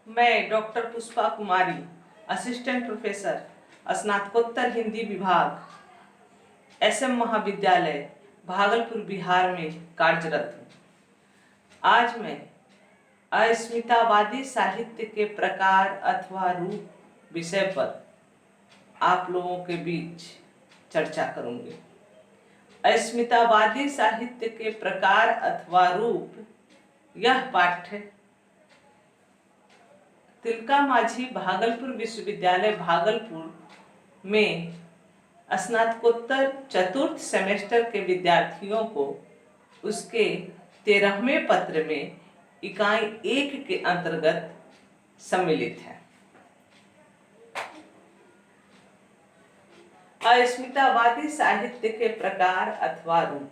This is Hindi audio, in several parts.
मैं डॉक्टर पुष्पा कुमारी, असिस्टेंट प्रोफेसर, स्नातकोत्तर हिंदी विभाग, SM महाविद्यालय, भागलपुर, बिहार में कार्यरत हूँ। आज मैं अस्मितावादी साहित्य के प्रकार अथवा रूप विषय पर आप लोगों के बीच चर्चा करूंगी। अस्मितावादी साहित्य के प्रकार अथवा रूप, यह पाठ्य तिलका माझी भागलपुर विश्वविद्यालय भागलपुर में स्नातकोत्तर चतुर्थ सेमेस्टर के विद्यार्थियों को उसके 13वें पत्र में इकाई 1 के अंतर्गत सम्मिलित है। अस्मितावादी साहित्य के प्रकार अथवा रूप।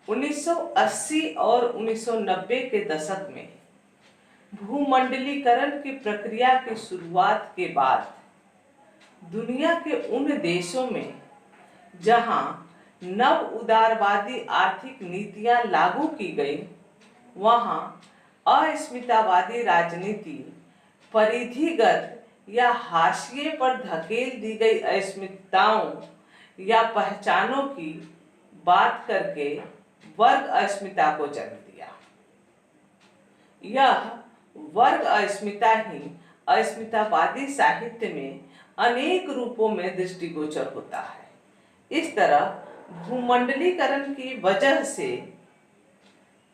1980 और 1990 के दशक में भूमंडलीकरण की प्रक्रिया की शुरुआत के बाद दुनिया के उन देशों में जहां नव उदारवादी आर्थिक नीतियां लागू की गई, वहां अस्मितावादी राजनीति, परिधिगत या हाशिए पर धकेल दी गई अस्मिताओं या पहचानों की बात करके वर्ग अस्मिता को जन्म दिया। यह वर्ग अस्मिता ही अस्मितावादी साहित्य में अनेक रूपों में दृष्टिगोचर होता है। इस तरह भूमंडलीकरण की वजह से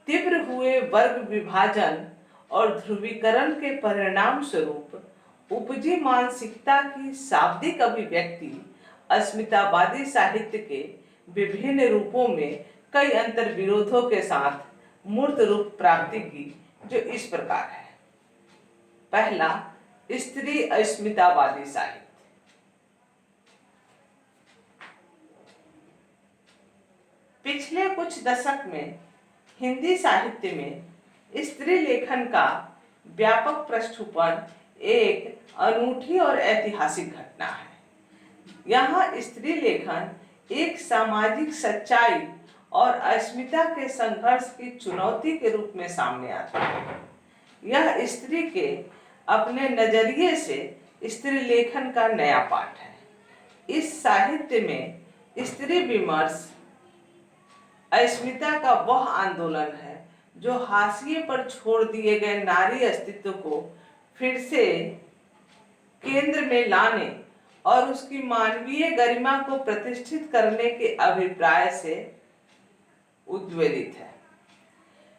तीव्र हुए वर्ग विभाजन और ध्रुवीकरण के परिणाम स्वरूप उपजी मानसिकता की शाब्दिक अभिव्यक्ति अस्मितावादी साहित्य के विभिन्न रूपों में कई अंतर विरोधों के साथ मूर्त रूप प्राप्ति की, जो इस प्रकार है। पहला, स्त्री अस्मितावादी साहित्य। पिछले कुछ दशक में हिंदी साहित्य में स्त्री लेखन का व्यापक प्रस्फुटन एक अनूठी और ऐतिहासिक घटना है। यहाँ स्त्री लेखन एक सामाजिक सच्चाई और अस्मिता के संघर्ष की चुनौती के रूप में सामने आता है। यह स्त्री के अपने नजरिए से स्त्री लेखन का नया पाठ है। इस साहित्य में स्त्री विमर्श अस्मिता का वह आंदोलन है जो हाशिए पर छोड़ दिए गए नारी अस्तित्व को फिर से केंद्र में लाने और उसकी मानवीय गरिमा को प्रतिष्ठित करने के अभिप्राय से उद्वेलित है।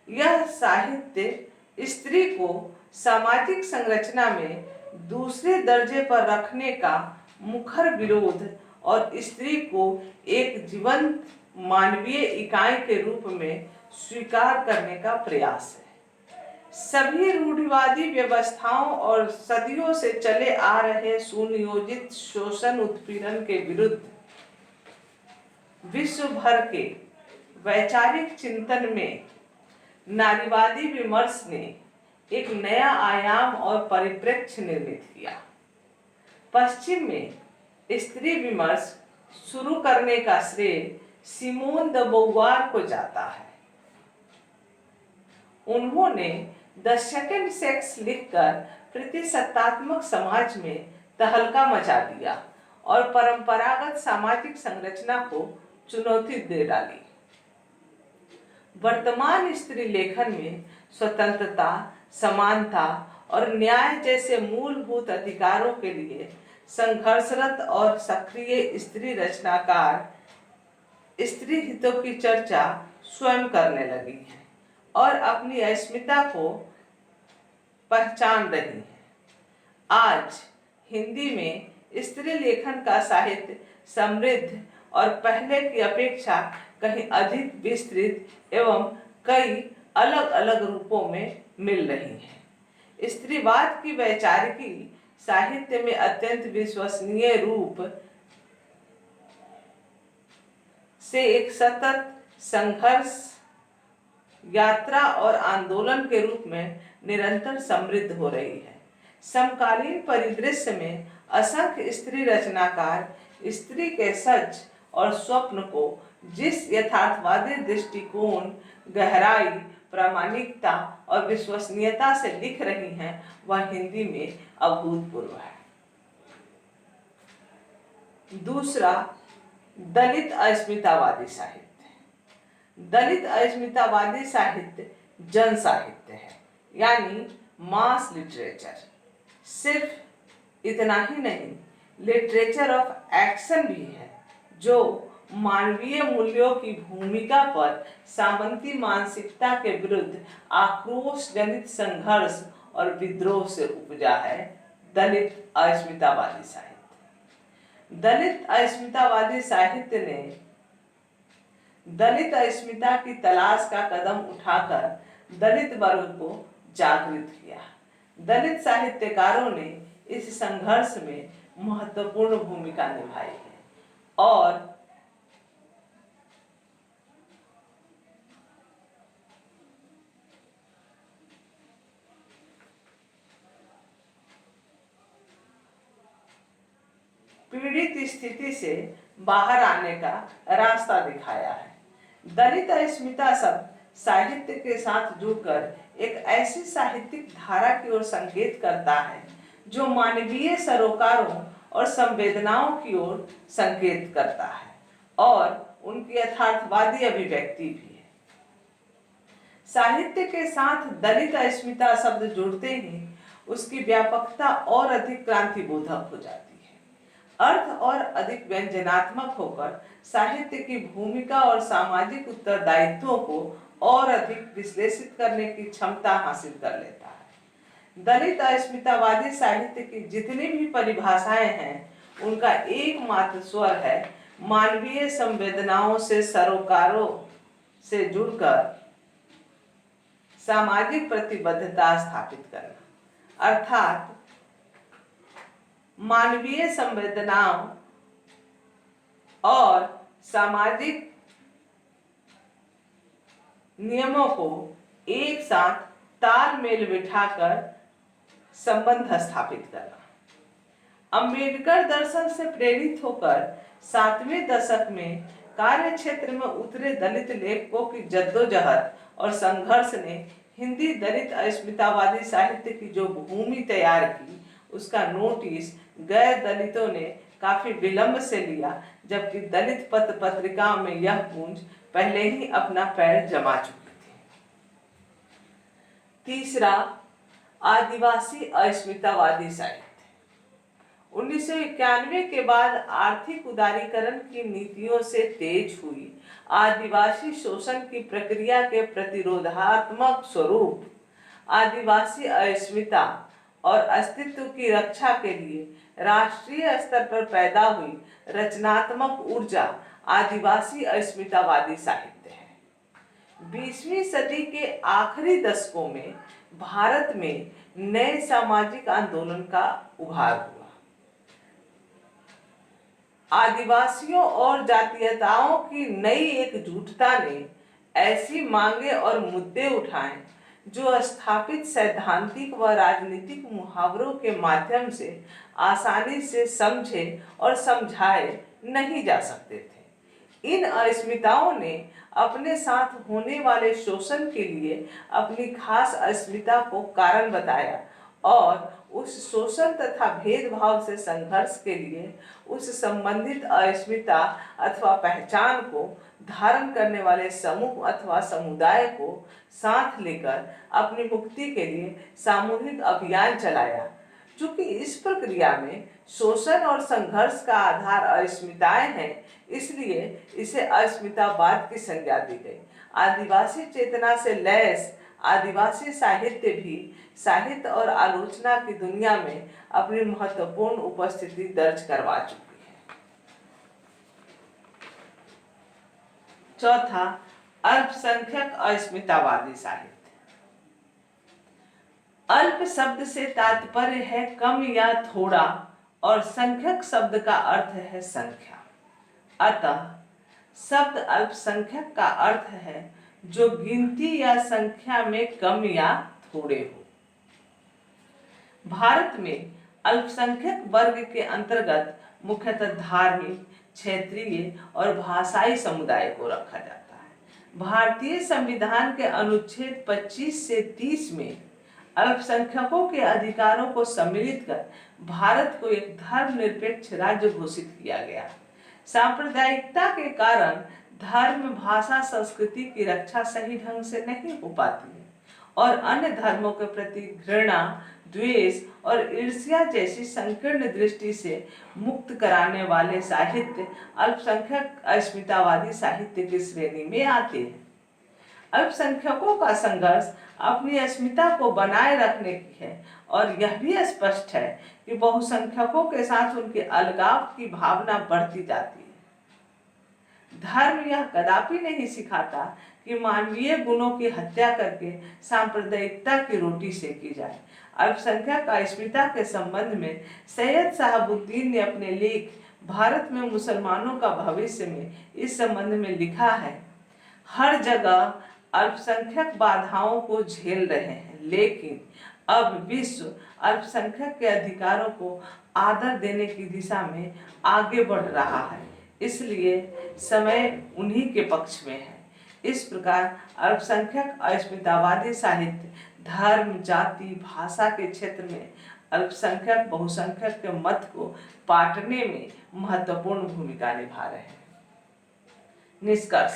यह साहित्य स्त्री को सामाजिक संरचना में दूसरे दर्जे पर रखने का मुखर विरोध और स्त्री को एक जीवंत मानवीय इकाई के रूप में स्वीकार करने का प्रयास है। सभी रूढ़िवादी व्यवस्थाओं और सदियों से चले आ रहे सुनियोजित शोषण उत्पीड़न के विरुद्ध विश्व भर के वैचारिक चिंतन में नारीवादी विमर्श ने एक नया आयाम और परिप्रेक्ष्य निर्मित किया। पश्चिम में स्त्री विमर्श शुरू करने का श्रेय सिमोन द बोवार को जाता है। उन्होंने द सेकंड सेक्स लिखकर प्रतिसत्तात्मक समाज में तहलका मचा दिया और परंपरागत सामाजिक संरचना को चुनौती दे डाली। वर्तमान स्त्री लेखन में स्वतंत्रता, समानता और न्याय जैसे मूलभूत अधिकारों के लिए संघर्षरत और सक्रिय स्त्री रचनाकार स्त्री हितों की चर्चा स्वयं करने लगी है और अपनी अस्मिता को पहचान रही है। आज हिंदी में स्त्री लेखन का साहित्य समृद्ध और पहले की अपेक्षा कहीं अधिक विस्तृत एवं कई अलग अलग रूपों में मिल रही है। स्त्रीवाद की वैचारिकी साहित्य में अत्यंत विश्वसनीय रूप से एक सतत संघर्ष, यात्रा और आंदोलन के रूप में निरंतर समृद्ध हो रही है। समकालीन परिदृश्य में असंख्य स्त्री रचनाकार स्त्री के सच और स्वप्न को जिस यथार्थवादी दृष्टिकोण, गहराई, प्रामाणिकता और विश्वसनीयता से लिख रही हैं वह हिंदी में अभूतपूर्व है। दूसरा, दलित अस्मितावादी साहित्य। दलित अस्मितावादी साहित्य जन साहित्य है, यानी मास लिटरेचर। सिर्फ इतना ही नहीं, लिटरेचर ऑफ एक्शन भी है, जो मानवीय मूल्यों की भूमिका पर सामंती मानसिकता के विरुद्ध आक्रोश जनित संघर्ष और विद्रोह से उपजा है। दलित अस्मितावादी साहित्य। दलित अस्मितावादी साहित्य ने दलित अस्मिता की तलाश का कदम उठाकर दलित वर्ग को जागृत किया। दलित साहित्यकारों ने इस संघर्ष में महत्वपूर्ण भूमिका निभाई है और पीड़ित स्थिति से बाहर आने का रास्ता दिखाया है। दलित अस्मिता शब्द साहित्य के साथ जुड़कर एक ऐसी साहित्यिक धारा की ओर संकेत करता है जो मानवीय सरोकारों और संवेदनाओं की ओर संकेत करता है और उनकी यथार्थवादी अभिव्यक्ति भी है। साहित्य के साथ दलित अस्मिता शब्द जुड़ते ही उसकी व्यापकता और अधिक क्रांतिबोधक हो जाती है। अर्थ और अधिक व्यंजनात्मक होकर साहित्य की भूमिका और सामाजिक उत्तरदायित्वों को और अधिक विश्लेषित करने की क्षमता हासिल कर लेता है। दलित अस्मितावादी साहित्य की जितनी भी परिभाषाएं हैं, उनका एकमात्र स्वर है मानवीय संवेदनाओं से सरोकारों से जुड़कर सामाजिक प्रतिबद्धता स्थापित करना, अर्थात मानवीय संवेदनाओं और सामाजिक नियमों को एक साथ तालमेल बिठाकर संबंध स्थापित करना। अंबेडकर दर्शन से प्रेरित होकर 7वें दशक में कार्य क्षेत्र में उतरे दलित लेखकों की जद्दोजहद और संघर्ष ने हिंदी दलित अस्मितावादी साहित्य की जो भूमि तैयार की, उसका नोटिस गैर दलितों ने काफी विलंब से लिया, जबकि दलित पत्र पत्रिकाओं में यह गूंज पहले ही अपना पैर जमा चुकी थी। तीसरा, आदिवासी अस्मितावादी साहित्य। 1991 के बाद आर्थिक उदारीकरण की नीतियों से तेज हुई आदिवासी शोषण की प्रक्रिया के प्रतिरोधात्मक स्वरूप आदिवासी अस्मिता और अस्तित्व की रक्षा के लिए राष्ट्रीय स्तर पर पैदा हुई रचनात्मक ऊर्जा आदिवासी अस्मितावादी साहित्य है। 20वीं सदी के आखिरी दशकों में भारत में नए सामाजिक आंदोलन का उभार हुआ। आदिवासियों और जातीयताओं की नई एकजुटता ने ऐसी मांगे और मुद्दे उठाए जो स्थापित सैद्धांतिक व राजनीतिक मुहावरों के माध्यम से आसानी से समझे और समझाए नहीं जा सकते थे। इन अस्मिताओं ने अपने साथ होने वाले शोषण के लिए अपनी खास अस्मिता को कारण बताया और उस शोषण तथा भेदभाव से संघर्ष के लिए उस संबंधित अस्मिता अथवा पहचान को धारण करने वाले समूह अथवा समुदाय को साथ लेकर अपनी मुक्ति के लिए सामूहिक अभियान चलाया। चूंकि इस प्रक्रिया में शोषण और संघर्ष का आधार अस्मिताएं हैं, इसलिए इसे अस्मितावाद की संज्ञा दी गई। आदिवासी चेतना से लैस आदिवासी साहित्य भी साहित्य और आलोचना की दुनिया में अपनी महत्वपूर्ण उपस्थिति दर्ज करवा चुकी है। चौथा, अल्पसंख्यक अस्मितावादी साहित्य। अल्प शब्द से तात्पर्य है कम या थोड़ा और संख्यक शब्द का अर्थ है संख्या। अतः शब्द अल्पसंख्यक का अर्थ है जो गिनती या संख्या में कम या थोड़े हो। भारत में अल्पसंख्यक वर्ग के अंतर्गत मुख्यतः धार्मिक, क्षेत्रीय और भाषाई समुदाय को रखा जाता है। भारतीय संविधान के अनुच्छेद 25 से 30 में अल्पसंख्यकों के अधिकारों को सम्मिलित कर भारत को एक धर्मनिरपेक्ष राज्य घोषित किया गया। सांप्रदायिकता के कारण धर्म, भाषा, संस्कृति की रक्षा सही ढंग से नहीं हो पाती है और अन्य धर्मों के प्रति घृणा, द्वेष और ईर्ष्या जैसी संकीर्ण दृष्टि से मुक्त कराने वाले साहित्य अल्पसंख्यक अस्मितावादी साहित्य की श्रेणी में आते हैं। अल्पसंख्यकों का संघर्ष अपनी अस्मिता को बनाए रखने की है और यह भी स्पष्ट है कि बहुसंख्यकों के साथ उनके अलगाव की भावना बढ़ती जाती है। धर्म यह कदापि नहीं सिखाता कि मानवीय गुणों की हत्या करके सांप्रदायिकता की रोटी सेकी जाए। अल्पसंख्यक अस्मिता के संबंध में सैयद शहाबुद्दीन ने अपने लेख भारत में मुसलमानों का भविष्य में इस संबंध में लिखा है, हर जगह अल्पसंख्यक बाधाओं को झेल रहे हैं, लेकिन अब विश्व अल्पसंख्यक के अधिकारों को आदर देने की दिशा में आगे बढ़ रहा है, इसलिए समय उन्हीं के पक्ष में है। इस प्रकार अल्पसंख्यक अस्मितावादी साहित्य धर्म, जाति, भाषा के क्षेत्र में अल्पसंख्यक बहुसंख्यक के मत को पाटने में महत्वपूर्ण भूमिका निभा रहे हैं। निष्कर्ष,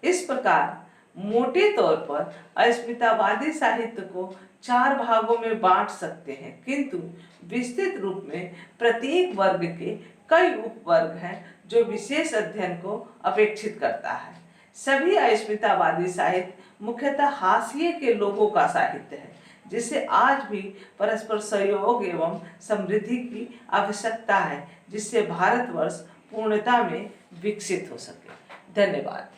इस प्रकार मोटे तौर पर अस्मितावादी साहित्य को 4 भागों में बांट सकते हैं, किंतु विस्तृत रूप में प्रत्येक वर्ग के कई उपवर्ग हैं जो विशेष अध्ययन को अपेक्षित करता है। सभी अस्मितावादी साहित्य मुख्यतः हाशिए के लोगों का साहित्य है, जिसे आज भी परस्पर सहयोग एवं समृद्धि की आवश्यकता है, जिससे भारतवर्ष पूर्णता में विकसित हो सके। धन्यवाद।